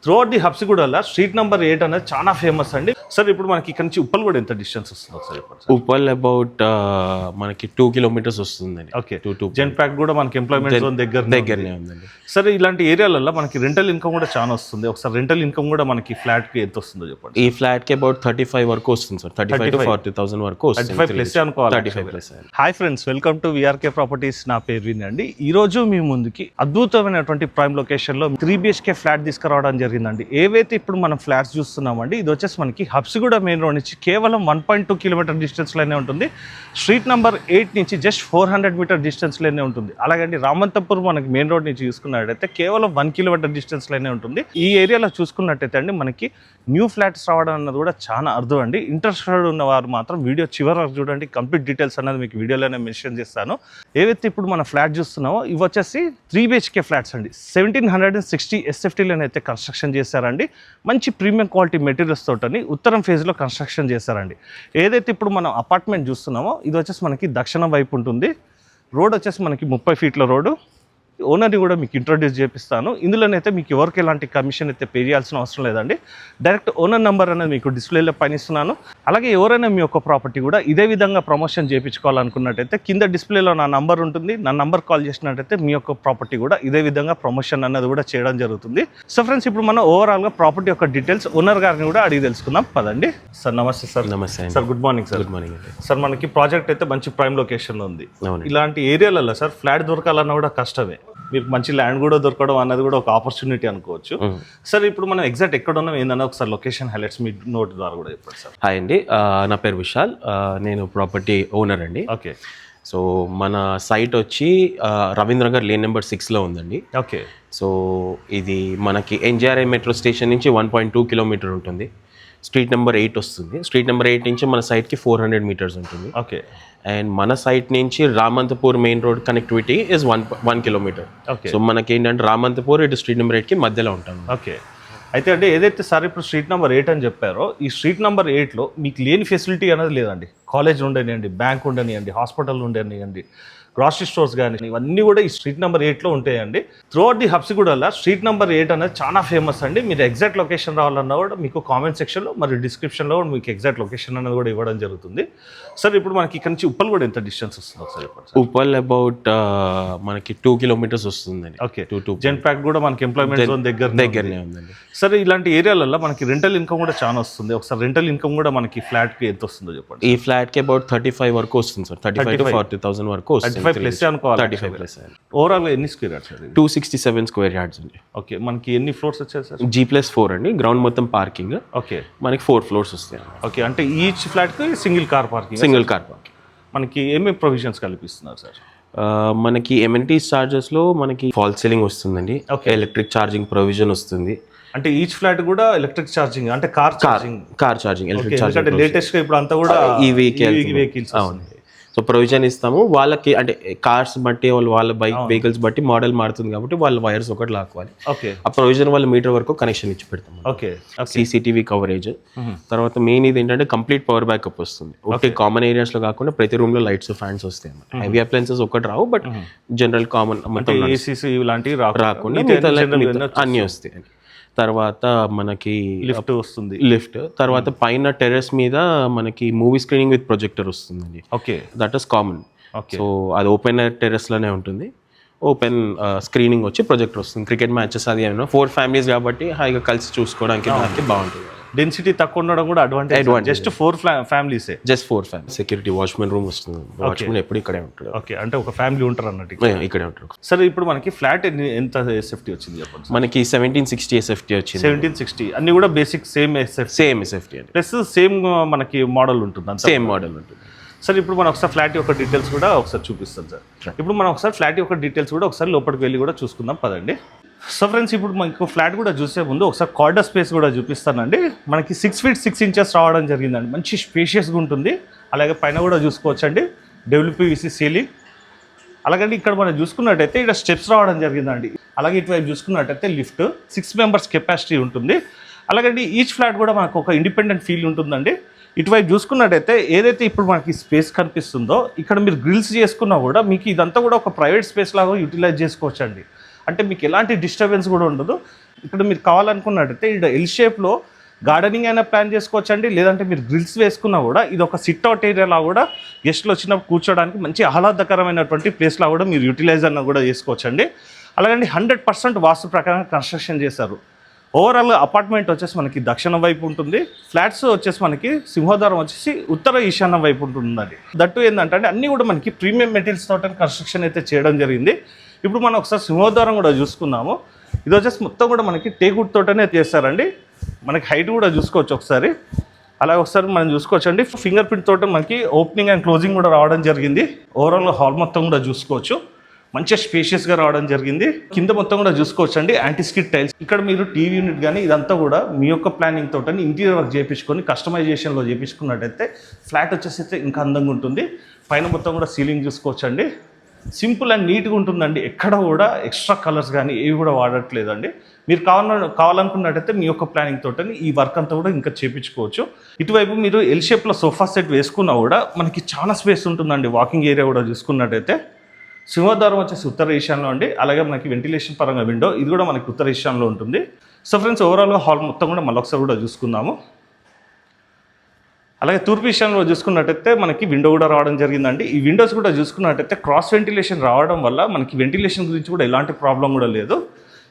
Throughout the హబ్సిగూడలో street number 8 అనేది చాలా famous అండి. సార్ ఇప్పుడు మనకి ఇక్కడ నుంచి ఉప్పల్ కూడా ఎంత డిస్టెన్స్ వస్తుంది సార్? ఉప్పల్ అబౌట్ మనకి 2 కిలోమీటర్స్ వస్తుందండి. ఓకే, జెన్ ప్యాక్ కూడా మనకి ఎంప్లాయ్మెంట్ జోన్ దగ్గరనే ఉందండి. సరే, ఇలాంటి ఏరియాలలో మనకి రెంటల్ ఇన్కమ్ కూడా చాలా వస్తుంది. ఒకసారి రెంటల్ ఇన్కమ్ కూడా మనకి ఫ్లాట్ కి ఎంత వస్తుందో చెప్పండి. ఈ ఫ్లాట్ కి అబౌట్ 35 వరకు వస్తుంది సార్. 35 to 40,000 వరకు వస్తుంది. 35 ప్లస్ అనుకోవాలి. 35 plus. Hi friends, welcome to VRK properties. నా పేరు విని అండి. ఈ రోజు మీ ముందుకి అద్భుతమైనటువంటి ప్రైమ్ లొకేషన్ లో 3 BHK ఫ్లాట్ తీసుకురావడం జరిగిందండి. ఏవైతే ఇప్పుడు మనం ఫ్లాట్స్ చూస్తున్నామండి, ఇది వచ్చేసి మనకి హబ్సిగూడ మెయిన్ రోడ్ నుంచి కేవలం 1.2 కిలోమీటర్ డిస్టెన్స్ లోనే ఉంటుంది. స్ట్రీట్ నెంబర్ 8 నుంచి జస్ట్ 400 మీటర్ డిస్టెన్స్ లోనే ఉంటుంది. అలాగే రామంతపూర్ మనకి మెయిన్ రోడ్ నుంచి చూసుకున్నట్టయితే కేవలం 1 కిలోమీటర్ డిస్టెన్స్ లోనే ఉంటుంది. ఈ ఏరియాలో చూసుకున్నట్టయితే అండి మనకి న్యూ ఫ్లాట్స్ రావడం అన్నది కూడా చాలా అర్థం అండి. ఇంట్రెస్టెడ్ ఉన్న వారు మాత్రం వీడియో చివరి వరకు చూడండి. కంప్లీట్ డీటెయిల్స్ అన్నది మీకు వీడియోలోనే మెన్షన్ చేస్తాను. ఏవైతే ఇప్పుడు మన ఫ్లాట్ చూస్తున్నామో ఇవి వచ్చేసి 3 BHK ఫ్లాట్స్ అండి. 1760 SFTలోనే అయితే కన్స్ట్రక్షన్ చేశారండి. మంచి ప్రీమియం క్వాలిటీ మెటీరియల్స్ తోటని ఉత్తరం ఫేజ్లో కన్స్ట్రక్షన్ చేశారండి. ఏదైతే ఇప్పుడు మనం అపార్ట్మెంట్ చూస్తున్నామో ఇది వచ్చేసి మనకి దక్షిణం వైపు ఉంటుంది. రోడ్ వచ్చేసి మనకి 30 ఫీట్ల రోడ్డు. ఓనర్ని కూడా మీకు ఇంట్రొడ్యూస్ చేపిస్తాను. ఇందులోనైతే మీకు ఎవరికి ఎలాంటి కమిషన్ అయితే పే చేయాల్సిన అవసరం లేదండి. డైరెక్ట్ ఓనర్ నెంబర్ అనేది మీకు డిస్ప్లేలో పైన ఇస్తున్నాను. అలాగే ఎవరైనా మీ యొక్క ప్రాపర్టీ కూడా ఇదే విధంగా ప్రమోషన్ చేయించుకోవాలనుకున్నట్టయితే కింద డిస్ప్లేలో నా నంబర్ ఉంటుంది. నా నంబర్ కాల్ చేసినట్టయితే మీ యొక్క ప్రాపర్టీ కూడా ఇదే విధంగా ప్రమోషన్ అన్నది కూడా చేయడం జరుగుతుంది. సో ఫ్రెండ్స్, ఇప్పుడు మనం ఓవరాల్గా ప్రాపర్టీ యొక్క డీటెయిల్స్ ఓనర్ గారిని కూడా అడిగి తెలుసుకుందాం పదండి. సార్ నమస్తే సార్. నమస్తే sir, good morning sir. Good morning. Sir, మనకి ప్రాజెక్ట్ అయితే మంచి ప్రైమ్ లొకేషన్లో ఉంది. ఇలాంటి ఏరియాలలో సార్ ఫ్లాట్ దొరకాలన్నా కూడా కష్టమే. మీకు మంచి ల్యాండ్ కూడా దొరకడం అన్నది కూడా ఒక ఆపర్చునిటీ అనుకోవచ్చు. సార్, ఇప్పుడు మనం ఎగ్జాక్ట్ ఎక్కడ ఉన్నాం ఏందన్నా ఒకసారి లొకేషన్ హైలైట్స్ మీ నోట్ ద్వారా కూడా చెప్పండి సార్. హాయ్ అండి, నా పేరు విశాల్. నేను ప్రాపర్టీ ఓనర్ అండి. ఓకే. సో మన సైట్ వచ్చి రవీంద్ర నగర్ లేన్ నెంబర్ 6లో ఉందండి. ఓకే. సో ఇది మనకి NJRI మెట్రో స్టేషన్ నుంచి 1.2 కిలోమీటర్ ఉంటుంది. స్ట్రీట్ నెంబర్ 8 వస్తుంది. స్ట్రీట్ నెంబర్ 8 నుంచి మన సైట్కి 400 మీటర్స్ ఉంటుంది. ఓకే. అండ్ మన సైట్ నుంచి Ramanthapur main road connectivity is 1 kilometre. So మనకి ఏంటంటే రామంతపూర్ ఇటు స్ట్రీట్ నెంబర్ 8కి మధ్యలో ఉంటాం. ఓకే. అయితే అంటే ఏదైతే సార్ ఇప్పుడు స్ట్రీట్ నెంబర్ 8 అని చెప్పారో ఈ స్ట్రీట్ నెంబర్ 8లో మీకు లేని ఫెసిలిటీ అనేది లేదండి. కాలేజ్ ఉండనివ్వండి, బ్యాంక్ ఉండనివ్వండి, హాస్పిటల్ ఉండనివ్వండి, గ్రాసరీ స్టోర్స్ కానీ ఇవన్నీ కూడా ఈ స్ట్రీట్ నెంబర్ 8లో ఉంటాయండి. త్రూఅవుట్ ది హబ్సిగూడలో స్ట్రీట్ నెంబర్ 8 అనేది చాలా ఫేమస్ అండి. మీరు ఎగ్జాక్ట్ లొకేషన్ రావాలన్నా కూడా మీకు కామెంట్ సెక్షన్లో మరియు డిస్క్రిప్షన్లో కూడా మీకు ఎగ్జాక్ట్ లొకేషన్ అనేది కూడా ఇవ్వడం జరుగుతుంది. సార్, ఇప్పుడు మనకి ఇక్కడ నుంచి ఉప్పల్ కూడా ఎంత డిస్టెన్స్ వస్తుంది ఒకసారి చెప్పండి సార్. ఉప్పల్ అబౌట్ మనకి 2 కిలోమీటర్స్ వస్తుందండి. ఓకే, జెన్ ప్యాక్ కూడా మనకి ఎంప్లాయ్మెంట్ జోన్ దగ్గరనే ఉందండి. సరే, ఇలాంటి ఏరియాలలో మనకి రెంటల్ ఇన్కమ్ కూడా చాలా వస్తుంది. ఒకసారి రెంటల్ ఇన్కమ్ కూడా మనకి ఫ్లాట్కి ఎంత వస్తుందో చెప్పండి. ఈ ఫ్లాట్కి అబౌట్ 35 వరకు వస్తుంది సార్. 35 to 40,000 వరకు వస్తుంది. 35 ప్లస్ అనుకోవాలి. 35 ప్లస్. ఓవరాల్ ఎన్ని స్క్వేర్ యార్డ్స్? 267 స్క్వేర్ యార్డ్స్ అండి. ఓకే. మనకి ఎన్ని ఫ్లోర్స్ వచ్చాయి సార్? G+4 అండి. గ్రౌండ్ మొత్తం పార్కింగ్. ఓకే. మనకి 4 ఫ్లోర్స్ వస్తాయి. ఓకే. అంటే ఈచ్ ఫ్లాట్కి సింగిల్ కార్ పార్కింగ్. మనకి ఏమేమి ప్రొవిజన్స్ కల్పిస్తున్నారు సార్? మనకి ఎమ్యూనిటీస్ చార్జెస్లో మనకి ఫాల్ సీలింగ్ వస్తుందండి. ఎలక్ట్రిక్ ఛార్జింగ్ ప్రొవిజన్ వస్తుంది. అంటే ఈచ్ ఫ్లాట్ కూడా ఎలక్ట్రిక్ ఛార్జింగ్, అంటే car charging electric charging. Latest గా ఇప్పుడు అంతా కూడా ఈ వెహికల్స్. అవును. సో ప్రొవిజన్ ఇస్తాము వాళ్ళకి. అంటే కార్స్ బట్టి వాళ్ళ వెహికల్స్ బట్టి మోడల్ మారుతుంది కాబట్టి వాళ్ళ వైర్స్ ఒకటి లాక్కోవాలి. ఓకే. ఆ ప్రొవిజన్ వాళ్ళ మీటర్ వరకు కనెక్షన్ ఇచ్చి పెడతాం. ఓకే. CCTV coverage. తర్వాత మెయిన్ ఇది ఏంటంటే కంప్లీట్ పవర్ బ్యాకప్ వస్తుంది. ఒకటి కామన్ ఏరియాస్ లో కాకుండా ప్రతి రూమ్ లో లైట్స్ ఫ్యాన్స్ వస్తాయి. హెవీ అప్లయన్సెస్ ఒకటి రావు, బట్ జనరల్ కామన్ ఏసీసీ ఇలాంటివి రాకుండా అన్ని వస్తాయి. తర్వాత మనకి లిఫ్ట్ వస్తుంది. లిఫ్ట్ తర్వాత పైన టెర్రస్ మీద మనకి మూవీ స్క్రీనింగ్ విత్ ప్రొజెక్టర్ వస్తుందండి. Okay. That is common. So అది ఓపెన్ టెర్రస్ లోనే ఉంటుంది. ఓపెన్ స్క్రీనింగ్ వచ్చి ప్రొజెక్టర్ వస్తుంది. క్రికెట్ మ్యాచెస్ అది ఏమైనా 4 ఫ్యామిలీస్ కాబట్టి హాయిగా కలిసి చూసుకోవడానికి బాగుంటుంది. డెన్సిటీ తక్కువ ఉండడం కూడా advantage. Just 4 families. Just 4 family. Security watchman room వస్తుంది. వాచ్మెన్ ఎప్పుడు ఇక్కడే ఉంటాడు. ఓకే. అంటే ఒక ఫ్యామిలీ ఉంటారు అన్నట్టు ఇక్కడే ఉంటారు. సరే, ఇప్పుడు మనకి ఫ్లాట్ ఎంత SFT వచ్చింది చెప్పండి? మనకి 1760 SFT వచ్చింది. 1760 అన్ని కూడా బేసిక్ సేమ్ SFT అండి. ప్లస్ సేమ్ మనకి మోడల్ ఉంటుంది. సేమ్ మోడల్ ఉంటుంది. సార్, ఇప్పుడు మనం ఒకసారి ఫ్లాట్ యొక్క డీటెయిల్స్ కూడా ఒకసారి చూపిస్తాం సార్. ఇప్పుడు మనం ఒకసారి ఫ్లాట్ యొక్క డీటెయిల్స్ కూడా ఒకసారి లోపలికి వెళ్ళి కూడా చూసుకుందాం పదండి. సో ఫ్రెండ్స్, ఇప్పుడు మనకు ఫ్లాట్ కూడా చూసే ముందు ఒకసారి కార్డర్ స్పేస్ కూడా చూపిస్తానండి. మనకి 6 feet 6 inches రావడం జరిగిందండి. మంచి స్పేషియస్గా ఉంటుంది. అలాగే పైన కూడా చూసుకోవచ్చండి WPVC సీలింగ్. అలాగే ఇక్కడ మనం చూసుకున్నట్టయితే ఇక్కడ స్టెప్స్ రావడం జరిగిందండి. అలాగే ఇటువైపు చూసుకున్నట్టయితే లిఫ్ట్ 6 members కెపాసిటీ ఉంటుంది. అలాగే ఈచ్ ఫ్లాట్ కూడా మనకు ఒక ఇండిపెండెంట్ ఫీల్ ఉంటుందండి. ఇటువైపు చూసుకున్నట్టయితే ఏదైతే ఇప్పుడు మనకి స్పేస్ కనిపిస్తుందో ఇక్కడ మీరు గ్రిల్స్ చేసుకున్నా కూడా మీకు ఇదంతా కూడా ఒక ప్రైవేట్ స్పేస్ లాగా యూటిలైజ్ చేసుకోవచ్చు అండి. అంటే మీకు ఎలాంటి డిస్టర్బెన్స్ కూడా ఉండదు. ఇక్కడ మీరు కావాలనుకున్నట్టయితే ఇక్కడ ఎల్ షేప్లో గార్డెనింగ్ అయినా ప్లాన్ చేసుకోవచ్చండి, లేదంటే మీరు గ్రిల్స్ వేసుకున్నా కూడా ఇది ఒక సిట్ అవుట్ ఏరియాలో కూడా గెస్ట్లు వచ్చినప్పుడు కూర్చోడానికి మంచి ఆహ్లాదకరమైనటువంటి ప్లేస్లో కూడా మీరు యూటిలైజ్ అన్న కూడా చేసుకోవచ్చండి. అలాగండి 100% వాస్తు ప్రకారం కన్స్ట్రక్షన్ చేశారు. ఓవరాల్ అపార్ట్మెంట్ వచ్చేసి మనకి దక్షిణం వైపు ఉంటుంది, ఫ్లాట్స్ వచ్చేసి మనకి సింహద్వారం వచ్చేసి ఉత్తర ఈశాన్యం వైపు ఉంటుందండి. దట్టు ఏంటంటే అన్నీ కూడా మనకి ప్రీమియం మెటీరియల్స్ తోట కన్స్ట్రక్షన్ అయితే చేయడం జరిగింది. ఇప్పుడు మనం ఒకసారి సింహద్వారం కూడా చూసుకుందాము. ఇది వచ్చేసి మొత్తం కూడా మనకి టేకుడ్ తోటనే చేస్తారండి. మనకి హైట్ కూడా చూసుకోవచ్చు ఒకసారి, అలాగే ఒకసారి మనం చూసుకోవచ్చు అండి. ఫింగర్ ప్రింట్ తోట మనకి ఓపెనింగ్ అండ్ క్లోజింగ్ కూడా రావడం జరిగింది. ఓవరాల్ హాల్ మొత్తం కూడా చూసుకోవచ్చు, మంచిగా స్పేషియస్గా రావడం జరిగింది. కింద మొత్తం కూడా చూసుకోవచ్చు అండి యాంటీ స్కిడ్ టైల్స్. ఇక్కడ మీరు టీవీ యూనిట్ కానీ ఇదంతా కూడా మీ యొక్క ప్లానింగ్ తోటని ఇంటీరియర్ వర్క్ చేయించుకొని కస్టమైజేషన్లో చేయించుకున్నట్టయితే ఫ్లాట్ వచ్చేసి అయితే ఇంకా అందంగా ఉంటుంది. పైన మొత్తం కూడా సీలింగ్ చూసుకోవచ్చు అండి, సింపుల్ అండ్ నీట్గా ఉంటుందండి. ఎక్కడ కూడా ఎక్స్ట్రా కలర్స్ కానీ ఏవి కూడా వాడట్లేదండి. మీరు కావాలనుకున్నట్టయితే మీ యొక్క ప్లానింగ్ తోటని ఈ వర్క్ అంతా కూడా ఇంకా చేయించుకోవచ్చు. ఇటువైపు మీరు ఎల్ షేప్లో సోఫా సెట్ వేసుకున్నా కూడా మనకి చాలా స్పేస్ ఉంటుందండి. వాకింగ్ ఏరియా కూడా చూసుకున్నట్టయితే సింహద్వారం వచ్చేసి ఉత్తర ఈశాన్యంలో అండి. అలాగే మనకి వెంటిలేషన్ పరంగా విండో ఇది కూడా మనకి ఉత్తర ఈశాన్యంలో ఉంటుంది. సో ఫ్రెండ్స్, ఓవరాల్గా హాల్ మొత్తం కూడా మళ్ళీ ఒకసారి కూడా చూసుకుందాము. అలాగే తూర్పు ఈశాన్యంలో చూసుకున్నట్టయితే మనకి విండో కూడా రావడం జరిగిందండి. ఈ విండోస్ కూడా చూసుకున్నట్టయితే క్రాస్ వెంటిలేషన్ రావడం వల్ల మనకి వెంటిలేషన్ గురించి కూడా ఎలాంటి ప్రాబ్లం కూడా లేదు.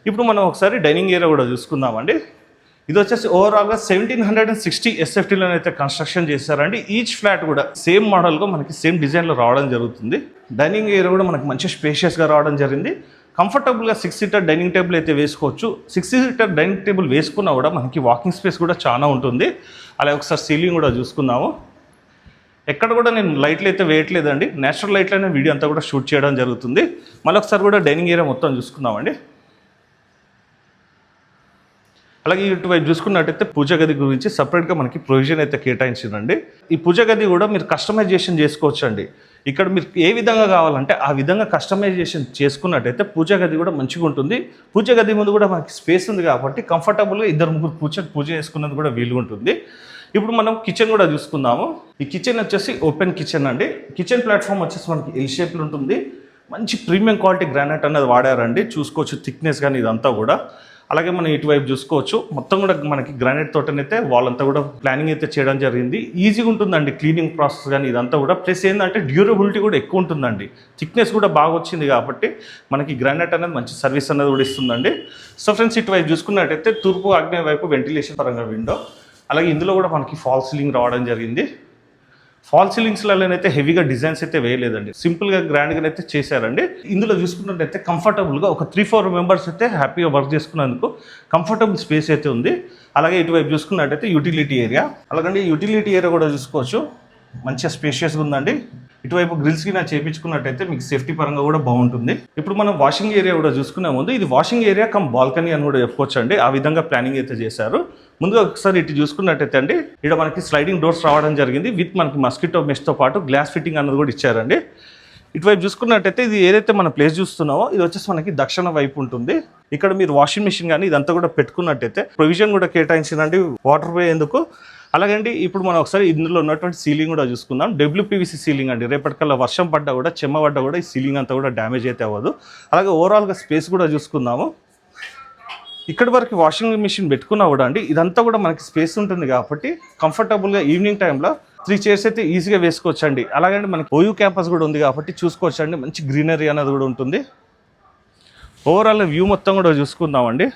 ఇప్పుడు మనం ఒకసారి డైనింగ్ ఏరియా కూడా చూసుకుందామండి. ఇది వచ్చేసి ఓవరాల్గా 1760 SFTలో అయితే కన్స్ట్రక్షన్ చేశారండి. ఈచ్ ఫ్లాట్ కూడా సేమ్ మోడల్గా మనకి సేమ్ డిజైన్లో రావడం జరుగుతుంది. డైనింగ్ ఏరియా కూడా మనకి మంచి స్పేషియస్గా రావడం జరిగింది. కంఫర్టబుల్గా 6 సీటర్ డైనింగ్ టేబుల్ అయితే వేసుకోవచ్చు. 6 సీటర్ డైనింగ్ టేబుల్ వేసుకున్నా కూడా మనకి వాకింగ్ స్పేస్ కూడా చాలా ఉంటుంది. అలాగే ఒకసారి సీలింగ్ కూడా చూసుకుందాము. ఎక్కడ కూడా నేను లైట్లు అయితే వేయట్లేదండి, నేచురల్ లైట్లనే వీడియో అంతా కూడా షూట్ చేయడం జరుగుతుంది. మళ్ళీ ఒకసారి కూడా డైనింగ్ ఏరియా మొత్తం చూసుకుందామండి. అలాగే ఇటువైపు చూసుకున్నట్టయితే పూజ గది గురించి సపరేట్గా మనకి ప్రొవిజన్ అయితే కేటాయించిందండి. ఈ పూజ గది కూడా మీరు కస్టమైజేషన్ చేసుకోవచ్చు అండి. ఇక్కడ మీరు ఏ విధంగా కావాలంటే ఆ విధంగా కస్టమైజేషన్ చేసుకున్నట్టయితే పూజ గది కూడా మంచిగా ఉంటుంది. పూజ గది ముందు కూడా మనకి స్పేస్ ఉంది కాబట్టి కంఫర్టబుల్గా 2-3 పూజ చేసుకున్నది కూడా వీలు ఉంటుంది. ఇప్పుడు మనం కిచెన్ కూడా చూసుకుందాము. ఈ కిచెన్ వచ్చేసి ఓపెన్ కిచెన్ అండి. కిచెన్ ప్లాట్ఫామ్ వచ్చేసి మనకి ఎల్ షేప్లో ఉంటుంది. మంచి ప్రీమియం క్వాలిటీ గ్రానైట్ అనేది వాడారండి. చూసుకోవచ్చు థిక్నెస్ కానీ ఇదంతా కూడా. అలాగే మనం ఇటువైపు చూసుకోవచ్చు, మొత్తం కూడా మనకి గ్రానైట్ తోటనైతే వాళ్ళంతా కూడా ప్లానింగ్ అయితే చేయడం జరిగింది. ఈజీగా ఉంటుందండి క్లీనింగ్ ప్రాసెస్ కానీ ఇదంతా కూడా. ప్లస్ ఏంటంటే డ్యూరబిలిటీ కూడా ఎక్కువ ఉంటుందండి. థిక్నెస్ కూడా బాగా వచ్చింది కాబట్టి మనకి గ్రానైట్ అనేది మంచి సర్వీస్ అనేది కూడా ఇస్తుందండి. సో ఫ్రెండ్స్, ఇటువైపు చూసుకున్నట్టయితే తూర్పు ఆగ్నేయ వైపు వెంటిలేషన్ పరంగా విండో. అలాగే ఇందులో కూడా మనకి ఫాల్ సీలింగ్ రావడం జరిగింది. ఫాల్ సీలింగ్స్లలోనైతే హెవీగా డిజైన్స్ అయితే వేయలేదండి, సింపుల్గా గ్రాండ్గా అయితే చేశారండి. ఇందులో చూసుకున్నట్టయితే కంఫర్టబుల్గా ఒక 3-4 మెంబర్స్ అయితే హ్యాపీగా వర్క్ చేసుకున్నందుకు కంఫర్టబుల్ స్పేస్ అయితే ఉంది. అలాగే ఇటువైపు చూసుకున్నట్టయితే యూటిలిటీ ఏరియా. అలాగే యూటిలిటీ ఏరియా కూడా చూసుకోవచ్చు, మంచిగా స్పేషియస్గా ఉందండి. ఇటువైపు గ్రిల్స్ కింద చేయించుకున్నట్టయితే మీకు సేఫ్టీ పరంగా కూడా బాగుంటుంది. ఇప్పుడు మనం వాషింగ్ ఏరియా కూడా చూసుకునే ముందు ఇది వాషింగ్ ఏరియా కమ్ బాల్కనీ అని కూడా చెప్పుకోవచ్చు అండి. ఆ విధంగా ప్లానింగ్ అయితే చేశారు. ముందుగా ఒకసారి ఇటు చూసుకున్నట్టయితే అండి, ఇక్కడ మనకి స్లైడింగ్ డోర్స్ రావడం జరిగింది. విత్ మనకి మస్కిటో మెష్తో పాటు గ్లాస్ ఫిట్టింగ్ అన్నది కూడా ఇచ్చారండి. ఇటువైపు చూసుకున్నట్టయితే ఇది ఏదైతే మన ప్లేస్ చూస్తున్నామో ఇది వచ్చేసి మనకి దక్షిణ వైపు ఉంటుంది. ఇక్కడ మీరు వాషింగ్ మిషన్ కానీ ఇదంతా కూడా పెట్టుకున్నట్టయితే ప్రొవిజన్ కూడా కేటాయించిందండి వాటర్ పోయేందుకు. అలాగండి ఇప్పుడు మనం ఒకసారి ఇందులో ఉన్నటువంటి సీలింగ్ కూడా చూసుకుందాం. WPVC సీలింగ్ అండి. రేపటికల్లా వర్షం పడ్డా కూడా చెమ్మ పడ్డా కూడా ఈ సీలింగ్ అంతా కూడా డ్యామేజ్ అయితే అవ్వదు. అలాగే ఓవరాల్గా స్పేస్ కూడా చూసుకుందాము. ఇక్కడి వరకు వాషింగ్ మిషన్ పెట్టుకున్నా కూడా అండి ఇదంతా కూడా మనకి స్పేస్ ఉంటుంది కాబట్టి కంఫర్టబుల్గా ఈవినింగ్ టైంలో 3 చైర్స్ అయితే ఈజీగా వేసుకోవచ్చు అండి. అలాగే మనకి OU క్యాంపస్ కూడా ఉంది కాబట్టి చూసుకోవచ్చు అండి, మంచి గ్రీనరీ అనేది కూడా ఉంటుంది. ఓవరాల్ వ్యూ మొత్తం కూడా చూసుకుందామండి.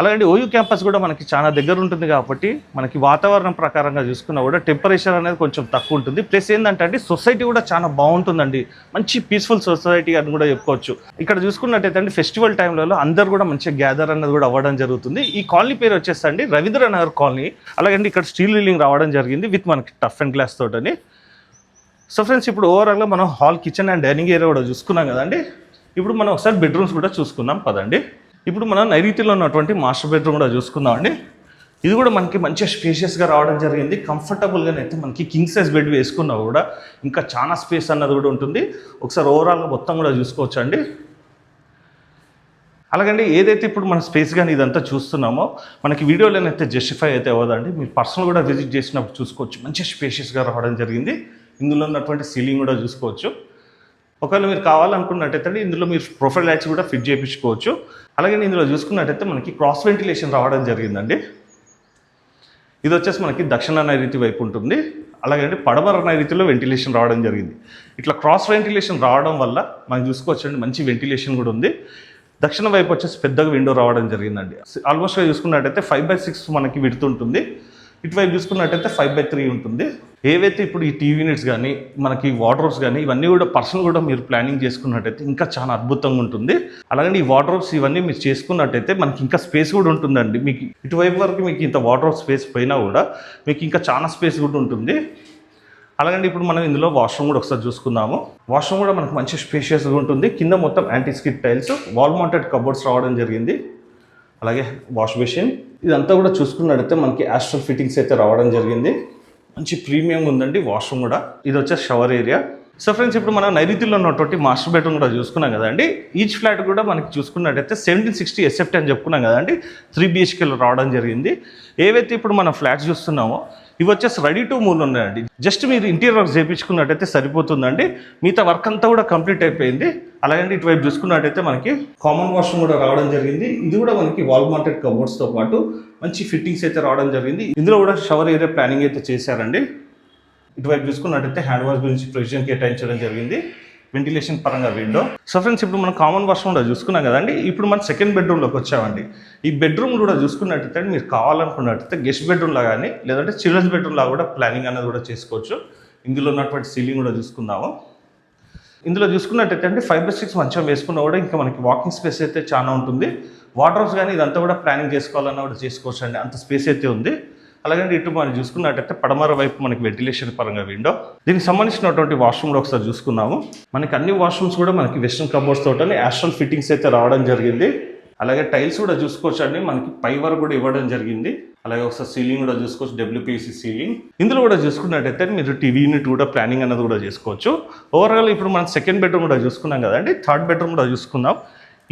అలాగే OU క్యాంపస్ కూడా మనకి చాలా దగ్గర ఉంటుంది కాబట్టి మనకి వాతావరణం ప్రకారంగా చూసుకున్నా కూడా టెంపరేచర్ అనేది కొంచెం తక్కువ ఉంటుంది. ప్లస్ ఏంటంటే సొసైటీ కూడా చాలా బాగుంటుందండి, మంచి పీస్ఫుల్ సొసైటీ అని కూడా చెప్పుకోవచ్చు. ఇక్కడ చూసుకున్నట్టయితే అండి ఫెస్టివల్ టైంలలో అందరు కూడా మంచిగా గ్యాదర్ అనేది కూడా అవ్వడం జరుగుతుంది. ఈ కాలనీ పేరు వచ్చేసండి రవీంద్ర నగర్ కాలనీ. అలాగే ఇక్కడ స్టీల్ రీలింగ్ రావడం జరిగింది విత్ మనకి టఫ్ అండ్ గ్లాస్ తోటని. సో ఫ్రెండ్స్, ఇప్పుడు ఓవరాల్గా మనం hall, kitchen and dining area కూడా చూసుకున్నాం కదండి. ఇప్పుడు మనం ఒకసారి బెడ్రూమ్స్ కూడా చూసుకుందాం పదండి. ఇప్పుడు మనం నైరుతిలో ఉన్నటువంటి మాస్టర్ బెడ్రూమ్ కూడా చూసుకుందామండి. ఇది కూడా మనకి మంచిగా స్పేషియస్గా రావడం జరిగింది. కంఫర్టబుల్గానైతే మనకి కింగ్ సైజ్ బెడ్ వేసుకున్నా కూడా ఇంకా చాలా స్పేస్ అన్నది కూడా ఉంటుంది. ఒకసారి ఓవరాల్గా మొత్తం కూడా చూసుకోవచ్చు అండి. అలాగండి ఏదైతే ఇప్పుడు మన స్పేస్ కానీ ఇదంతా చూస్తున్నామో మనకి వీడియోలోనైతే జస్టిఫై అయితే అవ్వదండి. మీరు పర్సనల్ కూడా విజిట్ చేసినప్పుడు చూసుకోవచ్చు, మంచిగా స్పేషియస్గా రావడం జరిగింది. ఇందులో ఉన్నటువంటి సీలింగ్ కూడా చూసుకోవచ్చు. ఒకవేళ మీరు కావాలనుకున్నట్టయితే ఇందులో మీరు ప్రొఫైల్ లైట్స్ కూడా ఫిట్ చేయించుకోవచ్చు. అలాగే ఇందులో చూసుకున్నట్టయితే మనకి క్రాస్ వెంటిలేషన్ రావడం జరిగిందండి. ఇది వచ్చేసి మనకి దక్షిణ నైరుతి వైపు ఉంటుంది, అలాగే పడమర నైరుతిలో వెంటిలేషన్ రావడం జరిగింది. ఇట్లా క్రాస్ వెంటిలేషన్ రావడం వల్ల మనం చూసుకోవచ్చండి మంచి వెంటిలేషన్ కూడా ఉంది. దక్షిణ వైపు వచ్చేసి పెద్దగా విండో రావడం జరిగిందండి. ఆల్మోస్ట్గా చూసుకున్నట్టయితే 5/6 మనకి విడుతుంటుంది, ఇటువైపు చూసుకున్నట్టయితే 5/3 ఉంటుంది. ఏవైతే ఇప్పుడు ఈ టీవీ యూనిట్స్ కానీ మనకి వార్డ్రోబ్స్ కానీ ఇవన్నీ కూడా పర్సనల్ కూడా మీరు ప్లానింగ్ చేసుకున్నట్టయితే ఇంకా చాలా అద్భుతంగా ఉంటుంది. అలాగే ఈ వార్డ్రోబ్స్ ఇవన్నీ మీరు చేసుకున్నట్టయితే మనకి ఇంకా స్పేస్ కూడా ఉంటుందండి. మీకు ఇటువైపు వరకు మీకు ఇంత వార్డ్రోబ్ స్పేస్ పోయినా కూడా మీకు ఇంకా చాలా స్పేస్ కూడా ఉంటుంది. అలాగే ఇప్పుడు మనం ఇందులో వాష్రూమ్ కూడా ఒకసారి చూసుకుందాము. వాష్రూమ్ కూడా మనకు మంచి స్పేషియస్గా ఉంటుంది. కింద మొత్తం anti skid tiles, wall mounted cupboards రావడం జరిగింది. అలాగే వాష్ బేసిన్ ఇదంతా కూడా చూసుకున్నట్టయితే మనకి యాస్ట్రల్ ఫిట్టింగ్స్ అయితే రావడం జరిగింది. మంచి ప్రీమియం ఉందండి వాష్రూమ్ కూడా. ఇది వచ్చేసి షవర్ ఏరియా. సో ఫ్రెండ్స్, ఇప్పుడు మనం నైరుతిలో ఉన్నటువంటి మాస్టర్ బెడ్రూమ్ కూడా చూసుకున్నాం కదండి. ఈచ్ ఫ్లాట్ కూడా మనకి చూసుకున్నట్టయితే 1760 SFT అని చెప్పుకున్నాం కదండి. 3 BHKలో రావడం జరిగింది. ఏవైతే ఇప్పుడు మనం ఫ్లాట్స్ చూస్తున్నామో ఇవి వచ్చేసి రెడీ టు మూవ్ ఉన్నాయండి. జస్ట్ మీరు ఇంటీరియర్ వర్క్ చేయించుకున్నట్టయితే సరిపోతుందండి. మిగతా వర్క్ అంతా కూడా కంప్లీట్ అయిపోయింది. అలాగే ఇటువైపు చూసుకున్నట్టయితే మనకి కామన్ వాష్రూమ్ కూడా రావడం జరిగింది. ఇది కూడా మనకి వాల్ మౌంటెడ్ కబోర్డ్స్తో పాటు మంచి ఫిట్టింగ్స్ అయితే రావడం జరిగింది. ఇందులో కూడా షవర్ ఏరియా ప్లానింగ్ అయితే చేశారండి. ఇటువైపు చూసుకున్నట్టయితే హ్యాండ్ వాష్ గురించి ప్రొవిజన్ కేటాయించడం జరిగింది. వెంటిలేషన్ పరంగా విండో. సో ఫ్రెండ్స్, ఇప్పుడు మనం కామన్ వాష్రూమ్ కూడా చూసుకున్నాం కదండి. ఇప్పుడు మనం సెకండ్ బెడ్రూమ్లోకి వచ్చామండి. ఈ బెడ్రూమ్ కూడా చూసుకున్నట్టయితే మీరు కావాలనుకున్నట్టయితే గెస్ట్ బెడ్రూమ్ లాగా కానీ లేదంటే చిల్డ్రన్స్ బెడ్రూమ్ లాగా కూడా ప్లానింగ్ అనేది కూడా చేసుకోవచ్చు. ఇందులో ఉన్నటువంటి సీలింగ్ కూడా చూసుకుందాము. ఇందులో చూసుకున్నట్టయితే అంటే 5/6 మంచం వేసుకున్నా కూడా ఇంకా మనకి వాకింగ్ స్పేస్ అయితే చాలా ఉంటుంది. వార్డ్రోబ్స్ కానీ ఇదంతా కూడా ప్లానింగ్ చేసుకోవాలన్నా కూడా చేసుకోవచ్చు అండి, అంత స్పేస్ అయితే ఉంది. అలాగే ఇటు మనం చూసుకున్నట్టయితే పడమర వైపు మనకి వెంటిలేషన్ పరంగా విండో. దీనికి సంబంధించినటువంటి వాష్రూమ్ కూడా ఒకసారి చూసుకున్నాము. మనకి అన్ని వాష్రూమ్స్ కూడా మనకి వెస్టర్న్ కబోర్డ్స్ తోటని యాస్ట్రల్ ఫిట్టింగ్స్ అయితే రావడం జరిగింది. అలాగే టైల్స్ కూడా చూసుకోవచ్చు అండి, మనకి పై వరకు కూడా ఇవ్వడం జరిగింది. అలాగే ఒకసారి సీలింగ్ కూడా చూసుకోవచ్చు, WPVC సీలింగ్. ఇందులో కూడా చూసుకున్నట్టయితే మీరు టీవీ యూనిట్ కూడా ప్లానింగ్ అనేది కూడా చేసుకోవచ్చు. ఓవరాల్ ఇప్పుడు మనం సెకండ్ బెడ్రూమ్ కూడా చూసుకున్నాం కదండి. థర్డ్ బెడ్రూమ్ కూడా చూసుకుందాం.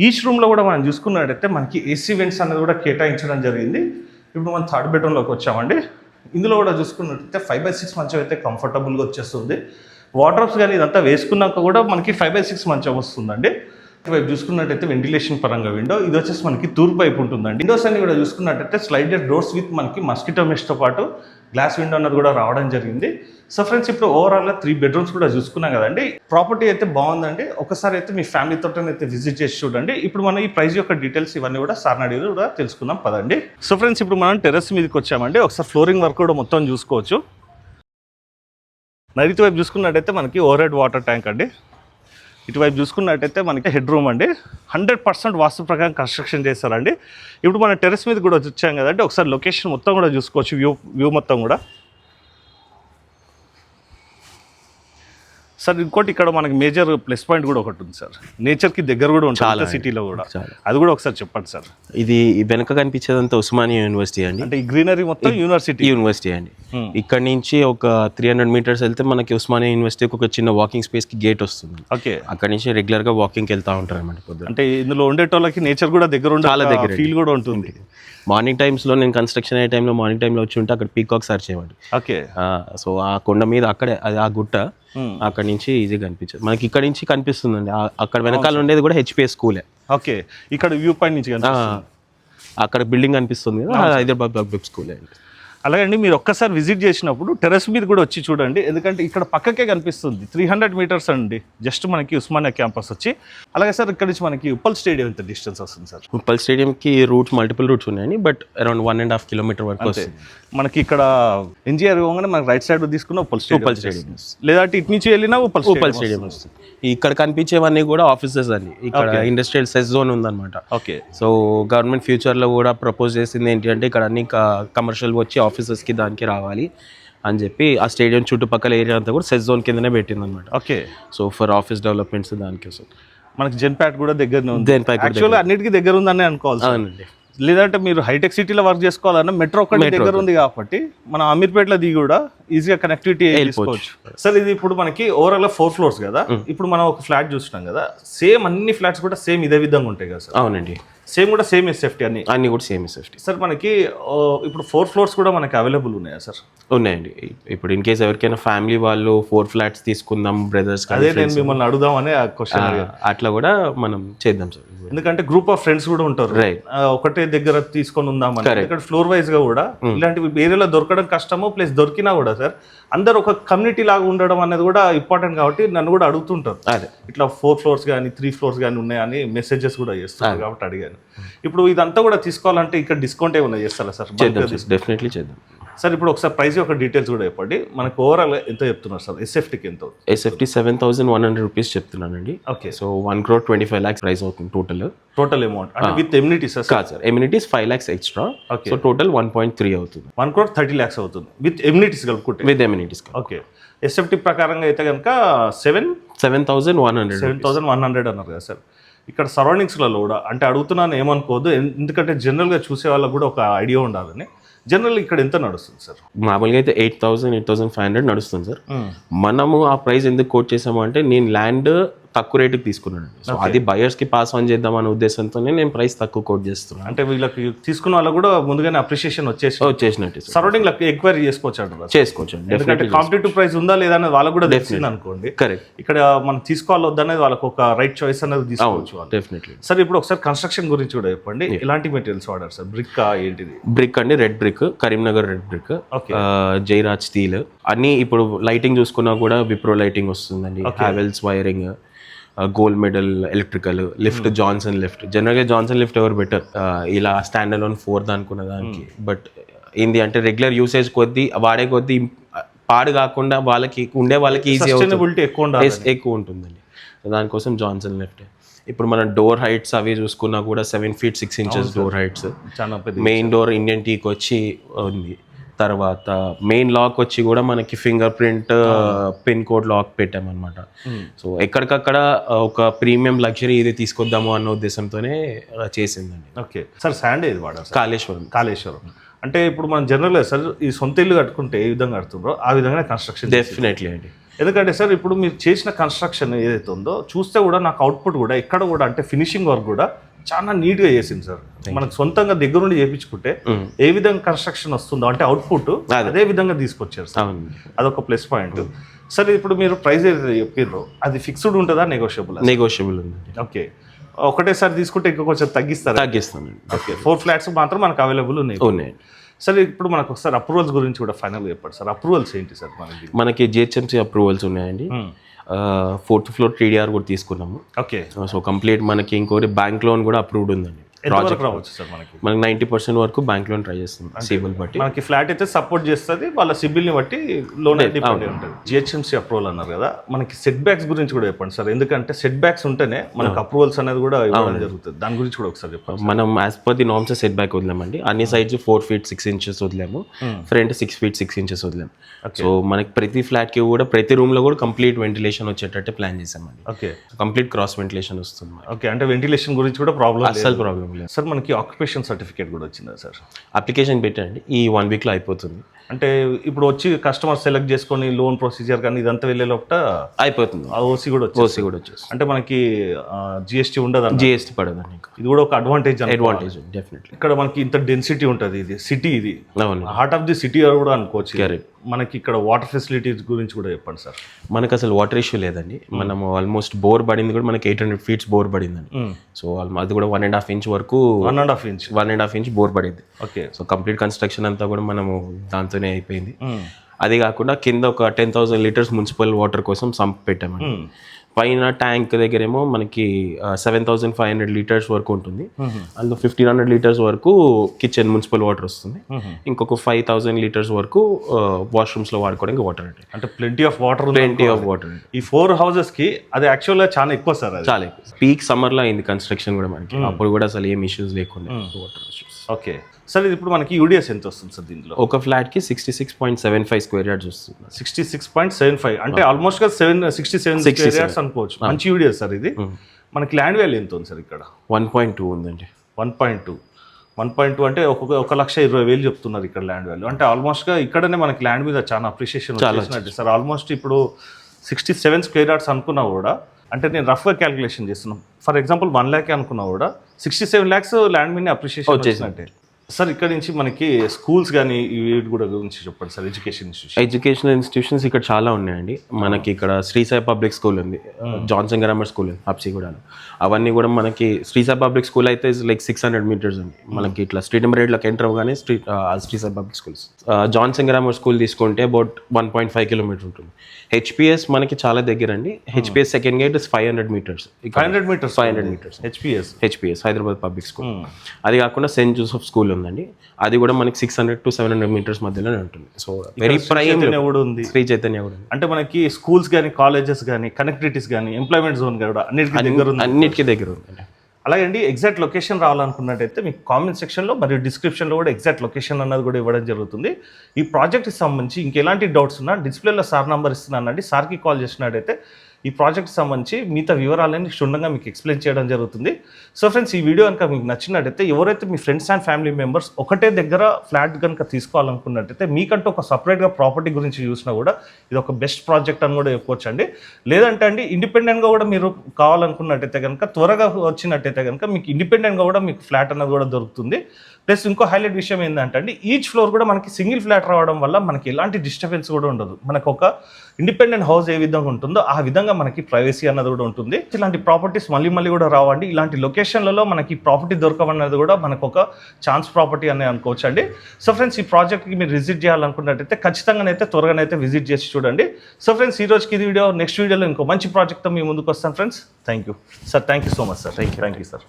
ఈచ్ రూమ్లో కూడా మనం చూసుకున్నట్టయితే మనకి AC వెంట్స్ అనేది కూడా కేటాయించడం జరిగింది. ఇప్పుడు మనం థర్డ్ బెడ్రూమ్లోకి వచ్చామండి. ఇందులో కూడా చూసుకున్నట్టయితే 5/6 మంచం అయితే కంఫర్టబుల్గా వచ్చేస్తుంది. వార్డ్రోబ్స్ కానీ ఇదంతా వేసుకున్నాక కూడా మనకి 5/6 మంచం వస్తుందండి. వైపు చూసుకున్నట్టయితే వెంటిలేషన్ పరంగా విండో. ఇది వచ్చేసి మనకి తూర్పు వైపు ఉంటుందండి. విండోస్ అన్ని కూడా చూసుకున్నట్టయితే స్లైడెడ్ డోర్స్ విత్ మనకి మస్కిటో మెష్తో పాటు గ్లాస్ విండో అన్నది కూడా రావడం జరిగింది. సో ఫ్రెండ్స్, ఇప్పుడు ఓవరాల్గా 3 బెడ్రూమ్స్ కూడా చూసుకున్నాం కదండి. ప్రాపర్టీ అయితే బాగుందండి. ఒకసారి అయితే మీ ఫ్యామిలీతో అయితే విజిట్ చేసి చూడండి. ఇప్పుడు మనం ఈ ప్రైస్ యొక్క డీటెయిల్స్ ఇవన్నీ కూడా సార్ అడిగి కూడా తెలుసుకుందాం పదండి. సో ఫ్రెండ్స్, ఇప్పుడు మనం టెర్రస్ మీదకి వచ్చామండి. ఒకసారి ఫ్లోరింగ్ వర్క్ కూడా మొత్తం చూసుకోవచ్చు. నైరుతి వైపు చూసుకున్నట్టయితే మనకి ఓవర్ హెడ్ వాటర్ ట్యాంక్ అండి. ఇటువైపు చూసుకున్నట్టయితే మనకి హెడ్ రూమ్ అండి. 100% వాస్తు ప్రకారం కన్స్ట్రక్షన్ చేస్తారండి. ఇప్పుడు మన టెర్రస్ మీద కూడా వచ్చాం కదండి. ఒకసారి లొకేషన్ మొత్తం కూడా చూసుకోవచ్చు, వ్యూ మొత్తం కూడా. సార్ ఇంకోటి ఇక్కడ మనకి మేజర్ ప్లస్ పాయింట్ కూడా ఒకటి ఉంది సార్, నేచర్కి దగ్గర కూడా ఉంటుంది సిటీలో కూడా. అది కూడా ఒకసారి చెప్పండి సార్. ఇది వెనక కనిపించేదంతా ఉస్మానియా యూనివర్సిటీ అండి. అంటే ఈ గ్రీనరీ మొత్తం యూనివర్సిటీ అండి. ఇక్కడ నుంచి ఒక 300 మీటర్స్ వెళ్తే మనకి ఉస్మానియా యూనివర్సిటీకి ఒక చిన్న వాకింగ్ స్పేస్ కి గేట్ వస్తుంది. ఓకే, అక్కడ నుంచి రెగ్యులర్ గా వాకింగ్ వెళ్తా ఉంటారు అన్నమాట పొద్దున. అంటే ఇందులో ఉండేటోళ్ళకి నేచర్ కూడా దగ్గర చాలా దగ్గర ఫీల్ కూడా ఉంటుంది. మార్నింగ్ టైమ్స్లో నేను కన్స్ట్రక్షన్ అయ్యే టైంలో మార్నింగ్ టైంలో వచ్చి ఉంటే అక్కడ పీకాక్ సర్చ్ చేయమండి. ఓకే, సో ఆ కొండ మీద అక్కడే అది ఆ గుట్ట అక్కడ నుంచి ఈజీగా కనిపించదు మనకి. ఇక్కడ నుంచి కనిపిస్తుందండి. అక్కడ వెనకాల ఉండేది కూడా HPS స్కూలే. ఓకే, ఇక్కడ వ్యూ పాయింట్ నుంచి అక్కడ బిల్డింగ్ కనిపిస్తుంది కదా, హైదరాబాద్ పబ్లిక్ స్కూలే అండి. అలాగే అండి, మీరు ఒక్కసారి విజిట్ చేసినప్పుడు టెర్రస్ మీద కూడా వచ్చి చూడండి. ఎందుకంటే ఇక్కడ పక్కకే కనిపిస్తుంది 300 మీటర్స్ అండి జస్ట్ మనకి ఉస్మానియా క్యాంపస్ వచ్చి. అలాగే సార్, ఇక్కడ నుంచి మనకి ఉప్పల్ స్టేడియం ఎంత డిస్టెన్స్ వస్తుంది సార్? ఉప్పల్ స్టేడియంకి మల్టిపుల్ రూట్స్ ఉన్నాయండి, బట్ అరౌండ్ 1.5 కిలోమీటర్ వరకు వస్తుంది. మనకి ఇక్కడ NGR పోగానే మనకి రైట్ సైడ్ తీసుకున్న ఉప్పల్ స్టేడియం, లేదంటే ఇటు నుంచి వెళ్ళినా ఉప్పల్ స్టేడియం వస్తుంది. ఇక్కడ కనిపించేవన్నీ కూడా ఆఫీసెస్ అండి. ఇక్కడ ఇండస్ట్రియల్ సెస్ జోన్ ఉందన్నమాట. ఓకే, సో గవర్నమెంట్ ఫ్యూచర్లో కూడా ప్రపోజ్ చేసింది ఏంటి అంటే ఇక్కడ అన్ని కమర్షియల్ వచ్చి ఆఫీసెస్కి దానికి రావాలి అని చెప్పి ఆ స్టేడియం చుట్టుపక్కల ఏరియా అంతా కూడా సెస్ జోన్ కిందనే పెట్టింది అనమాట. Okay, so for office developments దానికి మనకి జెన్పాట్ కూడా దగ్గరనే ఉంది. యాక్చువల్గా అన్నిటికీ దగ్గర ఉందని అనుకోవాలి. అవునండి, లేదంటే మీరు హైటెక్ సిటీలో వర్క్ చేసుకోవాలన్నా మెట్రో ఒకటి దగ్గర ఉంది కాబట్టి మనం అమీర్పేటలో దిగి కూడా ఈజీగా కనెక్టివిటీ చేసుకోవచ్చు. సార్, ఇది ఇప్పుడు మనకి ఓవరాల్ 4 floors కదా. ఇప్పుడు మనం ఒక ఫ్లాట్ చూస్తున్నాం కదా, సేమ్ అన్ని ఫ్లాట్స్ కూడా సేమ్ ఇదే విధంగా ఉంటాయి కదా సార్? అవునండి. సేమ్ కూడా సేమ్ ఎస్ఎఫ్టీ అన్ని అన్నీ కూడా సేమ్ సేఫ్టీ సార్. మనకి ఇప్పుడు 4 ఫ్లోర్స్ కూడా మనకి అవైలబుల్ ఉన్నాయా సార్? ఉన్నాయండి. ఇప్పుడు ఇన్ కేస్ ఎవరికైనా ఫ్యామిలీ వాళ్ళు 4 ఫ్లాట్స్ తీసుకుందాం బ్రదర్స్, అదే నేను మిమ్మల్ని అడుగుదామని ఆ క్వశ్చన్. అట్లా కూడా మనం చేద్దాం సార్. ఎందుకంటే గ్రూప్ ఆఫ్ ఫ్రెండ్స్ కూడా ఉంటారు, రైట్, ఒకటే దగ్గర తీసుకొని ఉందామని. ఇక్కడ ఫ్లోర్ వైజ్ గా కూడా ఇలాంటివి ఏరియాలో దొరకడం కష్టము, ప్లస్ దొరికినా కూడా సార్ అందరు ఒక కమ్యూనిటీ లాగా ఉండడం అనేది కూడా ఇంపార్టెంట్. కాబట్టి నన్ను కూడా అడుగుతుంటారు, అదే ఇట్లా 4 ఫ్లోర్స్ కానీ 3 ఫ్లోర్స్ కానీ ఉన్నాయని మెసేజెస్ కూడా చేస్తున్నారు. కాబట్టి అడిగాను. ఇప్పుడు ఇదంతా కూడా తీసుకోవాలంటే ఇక్కడ డిస్కౌంట్ ఏమైనా చేస్తారా సార్? చేద్దాం, డెఫినెట్లీ చేద్దాం సార్. ఇప్పుడు ఒకసారి ప్రైస్ యొక్క డీటెయిల్స్ కూడా చెప్పండి. మనకు ఓవరాల్ ఎంత చెప్తున్నారు సార్? ఎస్ఎఫ్టీకి ఎంత? ఎస్ఎఫ్టీ 7,100 రూపీస్ చెప్తున్నానండి. ఓకే. సో 1,25 lakhs ప్రైస్ అవుతుంది టోటల్ అమౌంట్ అంటే విత్ ఎమ్యూనిటీస్ కాదు sir, amenities 5 lakhs extra. Okay. So total 1.3 అవుతుంది. 1,30 lakhs అవుతుంది విత్ ఎమ్యూనిటీస్ కలుపుకుంటే. With amenities. ఓకే. ఎస్ఎఫ్టీ ప్రకారంగా అయితే కనుక 7,100 అన్నారు కదా సార్. ఇక్కడ సరౌండింగ్స్లలో కూడా అంటే అడుగుతున్నాను ఏమనుకోవద్దు, ఎందుకంటే జనరల్గా చూసే వాళ్ళకు కూడా ఒక ఐడియా ఉండాలని. జనరల్ ఇక్కడ ఎంత నడుస్తుంది సార్? మామూలుగా అయితే 8,500 నడుస్తుంది సార్. మనము ఆ ప్రైస్ ఎందుకు కోట్ చేసాము అంటే, నేను ల్యాండ్ తక్కువ రేటుకి తీసుకున్నాను. సో అది బయర్స్ కి పాస్ ఆన్ చేద్దాం అనే ఉద్దేశంతోనే నేను ప్రైస్ తక్కువ కోట్ చేస్తున్నాను. అంటే వీళ్ళకి తీసుకున్న వాళ్ళకి కూడా ముందుగానే అప్రిషియేషన్ వచ్చేసినట్టు సరౌండింగ్ ఎంక్వైరీ చేసుకోవచ్చు. ఎందుకంటే కాంపిటేటివ్ ప్రైస్ ఉందా లేదా అనేది వాళ్ళకి కూడా తెలిసింది అనుకోండి. కరెక్ట్. ఇక్కడ మనం తీసుకోవాలి వద్దనేది వాళ్ళకి ఒక రైట్ చాయిస్ అనేది తీసుకోవచ్చు. Definitely sir. ఇప్పుడు ఒకసారి కన్స్ట్రక్షన్ గురించి కూడా చెప్పండి. ఎలాంటి మెటీరియల్స్ వాడారు సార్? బ్రిక్ ఏంటిది? బ్రిక్ అండి, red brick, Karimnagar red brick, Jairaj steel. అన్ని ఇప్పుడు లైటింగ్ చూసుకున్నా కూడా విప్రో లైటింగ్ వస్తుందండి, Havells wiring, gold medal electrical, lift Johnson lift. జనరల్గా జాన్సన్ లిఫ్ట్ ఎవరు బెటర్ ఇలా స్టాండ్ అలోన్ 4th అనుకున్న దానికి. బట్ ఏంది అంటే రెగ్యులర్ యూసేజ్ కొద్దీ వాడే కొద్దీ పాడు కాకుండా వాళ్ళకి ఉండే వాళ్ళకి ఈజీ ఎక్కువ ఉంటుందండి. దానికోసం జాన్సన్ లిఫ్ట్. ఇప్పుడు మన డోర్ హైట్స్ అవి చూసుకున్నా కూడా 7 feet 6 inches door heights. Main door Indian teak వచ్చి ఉంది. తర్వాత మెయిన్ లాక్ వచ్చి కూడా మనకి fingerprint pin code lock పెట్టామన్నమాట. సో ఎక్కడికక్కడ ఒక ప్రీమియం లగ్జరీ ఇది తీసుకొద్దాము అన్న ఉద్దేశంతోనే చేసిందండి. Okay sir. శాండ్ ఏది వాడారు? కాళేశ్వరం. అంటే ఇప్పుడు మనం జనరల్గా సార్ ఈ సొంత ఇల్లు కట్టుకుంటే ఏ విధంగా కడుతుండ్రో ఆ విధంగా కన్స్ట్రక్షన్. డెఫినెట్లీ అండి. ఎందుకంటే సార్ ఇప్పుడు మీరు చేసిన కన్స్ట్రక్షన్ ఏదైతే ఉందో చూస్తే కూడా నాకు అవుట్పుట్ కూడా ఎక్కడ కూడా అంటే ఫినిషింగ్ వర్క్ కూడా చాలా నీట్గా చేసింది సార్. మనకు సొంతంగా దగ్గరుండి చేయించుకుంటే ఏ విధంగా కన్స్ట్రక్షన్ వస్తుందో అంటే అవుట్పుట్ అదే విధంగా తీసుకొచ్చారు సార్. అదొక ప్లస్ పాయింట్. సరే ఇప్పుడు మీరు ప్రైస్ ఏదైతే చెప్పారో అది ఫిక్స్డ్ ఉంటుందా, నెగోషియబుల్ ఉంది? ఓకే. ఒకటేసారి తీసుకుంటే ఇంకా కొంచెం తగ్గిస్తాను. ఓకే. 4 flats మాత్రం మనకు అవైలబుల్ ఉన్నాయి. సరే ఇప్పుడు మనకు ఒకసారి అప్రూవల్స్ గురించి కూడా ఫైనల్గా చెప్పండి సార్. అప్రూవల్స్ ఏంటి సార్? మనకి జిహెచ్ఎంసీ అప్రూవల్స్ ఉన్నాయండి. 4th floor TDR కూడా తీసుకున్నాము. ఓకే. సో కంప్లీట్ మనకి ఇంకోటి బ్యాంక్ లోన్ కూడా అప్రూవ్డ్ ఉందండి. ప్రాజెక్ట్ రావచ్చు సార్ మనకి 90% వరకు బ్యాంక్ లోన్ ట్రై చేస్తుంది సిబిల్ బట్టి. మనకి ఫ్లాట్ అయితే సపోర్ట్ చేస్తుంది, వాళ్ళ సిబిల్ ని బట్టి లోన్ డిపెండ్ ఉంటుంది. జిహెచ్ఎంసీ అప్రూవల్ అన్నారు కదా, మనకి సెట్ బ్యాక్స్ గురించి కూడా చెప్పండి సార్. ఎందుకంటే సెట్ బ్యాక్స్ ఉంటేనే మనకి అప్రూవల్స్ అనేది కూడా ఇవ్వడం జరుగుతుంది. దాని గురించి కూడా ఒకసారి చెప్పండి. మనం as per the norms setback వదిలామండి. అన్ని సైడ్స్ 4 feet 6 inches వదిలాము, ఫ్రంట్ 6 feet 6 inches వదిలాము. సో మనకి ప్రతి ఫ్లాట్ కి కూడా ప్రతి రూమ్ లో కూడా కంప్లీట్ వెంటిలేషన్ వచ్చేటట్టు ప్లాన్ చేసామండి. ఓకే. కంప్లీట్ క్రాస్ వెంటిలేషన్ వస్తుంది. ఓకే. అంటే వెంటిలేషన్ గురించి కూడా ప్రాబ్లం అసలు ప్రాబ్లం లేదు సార్. మనకి ఆక్యుపేషన్ సర్టిఫికేట్ కూడా వచ్చిందా సార్? అప్లికేషన్ పెట్టండి, ఈ 1 week లో అయిపోతుంది. అంటే ఇప్పుడు వచ్చి కస్టమర్ సెలెక్ట్ చేసుకొని లోన్ ప్రొసీజర్ కానీ ఇదంతా వెళ్ళే లోపల అయిపోతుంది. ఓసీ కూడా వచ్చేసి అంటే మనకి జిఎస్టీ ఉండదు, జిఎస్టీ పడదండి. ఇది కూడా ఒక అడ్వాంటేజ్ డెఫినెట్లీ. ఇక్కడ మనకి ఇంత డెన్సిటీ ఉంటుంది, ఇది సిటీ, ఇది హార్ట్ ఆఫ్ ది సిటీ కూడా అనుకోవచ్చు. మనకి ఇక్కడ వాటర్ ఫెసిలిటీస్ గురించి కూడా చెప్పండి సార్. మనకు అసలు వాటర్ ఇష్యూ లేదండి. మనం ఆల్మోస్ట్ బోర్ పడింది కూడా మనకి 800 feet బోర్ పడిందండి. సో అది కూడా 1.5 inch వరకు 1.5 inch బోర్ పడింది. ఓకే. సో కంప్లీట్ కన్స్ట్రక్షన్ అంతా కూడా మనము దాంతోనే అయిపోయింది. అది కాకుండా కింద ఒక 10,000 liters మున్సిపల్ వాటర్ కోసం సంప్ పెట్టామండి. పైన ట్యాంక్ దగ్గర ఏమో మనకి 7,500 liters వరకు ఉంటుంది. అందులో 1,500 liters వరకు కిచెన్ మున్సిపల్ వాటర్ వస్తుంది. ఇంకొక 5,000 liters వరకు వాష్రూమ్స్ లో వాడుకోవడానికి వాటర్ అంటే ప్లెంటీ ఆఫ్ వాటర్. ఈ 4 houses కి అది యాక్చువల్గా చాలా ఎక్కువ సార్. చాలా ఎక్కువ. పీక్ సమ్మర్ లో అయింది కన్స్ట్రక్షన్ కూడా మనకి. అప్పుడు కూడా అసలు ఏం ఇష్యూస్ లేకుండా వాటర్ ఇష్యూస్. Okay sir. ఇది ఇప్పుడు మనకి యూడిఎస్ ఎంత వస్తుంది సార్ దీంట్లో? ఒక ఫ్లాట్ కి 66.75 square yards వస్తుంది. 66.75 అంటే ఆల్మోస్ట్ గా 67 square yards అనుకోవచ్చు. మంచి యూడిఎస్ సార్ ఇది. మనకి ల్యాండ్ వాల్యూ ఎంత ఉంది సార్ ఇక్కడ? 1.2 ఉందండి. 1.2 అంటే 1,20,000 చెప్తున్నారు ఇక్కడ ల్యాండ్ వాల్యూ. అంటే ఆల్మోస్ట్ గా ఇక్కడనే మనకి ల్యాండ్ మీద చాలా అప్రిషియేషన్ వచ్చినట్టు సార్. ఆల్మోస్ట్ ఇప్పుడు 67 square yards అనుకున్నా కూడా అంటే నేను రఫ్గా క్యాలిక్యులేషన్ చేస్తున్నాను. ఫర్ ఎగ్జాంపుల్ 1 lakh అనుకున్నా కూడా 67 lakhs ల్యాండ్ మీద అప్రిషియేషన్ వచ్చేసినట్టే. సార్ ఇక్కడ నుంచి మనకి స్కూల్స్ కానీ వీటి కూడా గురించి చెప్పండి సార్. ఎడ్యుకేషనల్ ఇన్స్టిట్యూషన్స్ ఇక్కడ చాలా ఉన్నాయండి. మనకి ఇక్కడ శ్రీసాయి పబ్లిక్ స్కూల్ ఉంది, జాన్సన్ గ్రామర్ స్కూల్ ఉంది హబ్సిగూడలో. అవన్నీ కూడా మనకి శ్రీసాయి పబ్లిక్ స్కూల్ అయితే లైక్ 600 meters ఉంది. మనకి ఇట్లా స్ట్రీట్ నెంబర్ 8లోకి ఎంటర్ అవ్వగానే Sri Sai public schools. Johnson grammar school తీసుకుంటే అబౌట్ 1.5 kilometers ఉంటుంది. హెచ్పిఎస్ మనకి చాలా దగ్గర అండి. HPS second gate 500 meters. 500 meters HPS Hyderabad public school. అది కాకుండా సెయింట్ జోసెఫ్ స్కూల్ ఉందండి. అది కూడా మనకి 600 to 700 meters మధ్యలోనే ఉంటుంది. సో వెరీ ప్రైమ్ కూడా ఉంది, శ్రీ చైతన్య కూడా. అంటే మనకి స్కూల్స్ కానీ కాలేజెస్ కానీ కనెక్టివిటీస్ కానీ ఎంప్లాయ్మెంట్ జోన్ కూడా అన్నిటికీ దగ్గర ఉంది. అలాగే అండి, ఎగ్జాక్ట్ లొకేషన్ రావాలనుకున్నట్టయితే మీకు కామెంట్ సెక్షన్లో మరియు డిస్క్రిప్షన్లో కూడా ఎగ్జాక్ట్ లొకేషన్ అన్నది కూడా ఇవ్వడం జరుగుతుంది. ఈ ప్రాజెక్ట్కి సంబంధించి ఇంకెలాంటి డౌట్స్ ఉన్నా డిస్ప్లేలో సార్ నెంబర్ ఇస్తున్నానండి. సార్కి కాల్ చేసినట్టయితే ఈ ప్రాజెక్ట్కి సంబంధించి మిగతా వివరాలన్నీ క్షుణ్ణంగా మీకు ఎక్స్ప్లెయిన్ చేయడం జరుగుతుంది. సో ఫ్రెండ్స్, ఈ వీడియో కనుక మీకు నచ్చినట్టయితే ఎవరైతే మీ ఫ్రెండ్స్ అండ్ ఫ్యామిలీ మెంబర్స్ ఒకటే దగ్గర ఫ్లాట్ కనుక తీసుకోవాలనుకున్నట్టయితే మీకంటూ ఒక సపరేట్గా ప్రాపర్టీ గురించి చూసినా కూడా ఇది ఒక బెస్ట్ ప్రాజెక్ట్ అని కూడా చెప్పుకోవచ్చు అండి. లేదంటే అండి ఇండిపెండెంట్గా కూడా మీరు కావాలనుకున్నట్టయితే కనుక త్వరగా వచ్చినట్టయితే కనుక మీకు ఇండిపెండెంట్గా కూడా మీకు ఫ్లాట్ అన్నది కూడా దొరుకుతుంది. ప్లస్ ఇంకో హైలైట్ విషయం ఏంటంటే అండి, ఈచ్ ఫ్లోర్ కూడా మనకి సింగిల్ ఫ్లాట్ రావడం వల్ల మనకి ఎలాంటి డిస్టర్బెన్స్ కూడా ఉండదు. మనకు ఒక ఇండిపెండెంట్ హౌస్ ఏ విధంగా ఉంటుందో ఆ విధంగా మనకి ప్రైవసీ అన్నది కూడా ఉంటుంది. ఇలాంటి ప్రాపర్టీస్ మళ్ళీ కూడా రావండి. ఇలాంటి లొకేషన్లలో మనకి ప్రాపర్టీ దొరకవన్నది కూడా మనకు ఒక ఛాన్స్ ప్రాపర్టీ అని అనుకోవచ్చు అండి. సో ఫ్రెండ్స్, ఈ ప్రాజెక్ట్కి మీరు విజిట్ చేయాలనుకున్నట్టయితే ఖచ్చితంగానైతే త్వరగానైతే విజిట్ చేసి చూడండి. సో ఫ్రెండ్స్, ఈ రోజుకి ఇది వీడియో. నెక్స్ట్ వీడియోలో ఇంకో మంచి ప్రాజెక్ట్తో మీ ముందుకు వస్తాను friends. Thank you sir. Thank you so much sir. Thank you sir.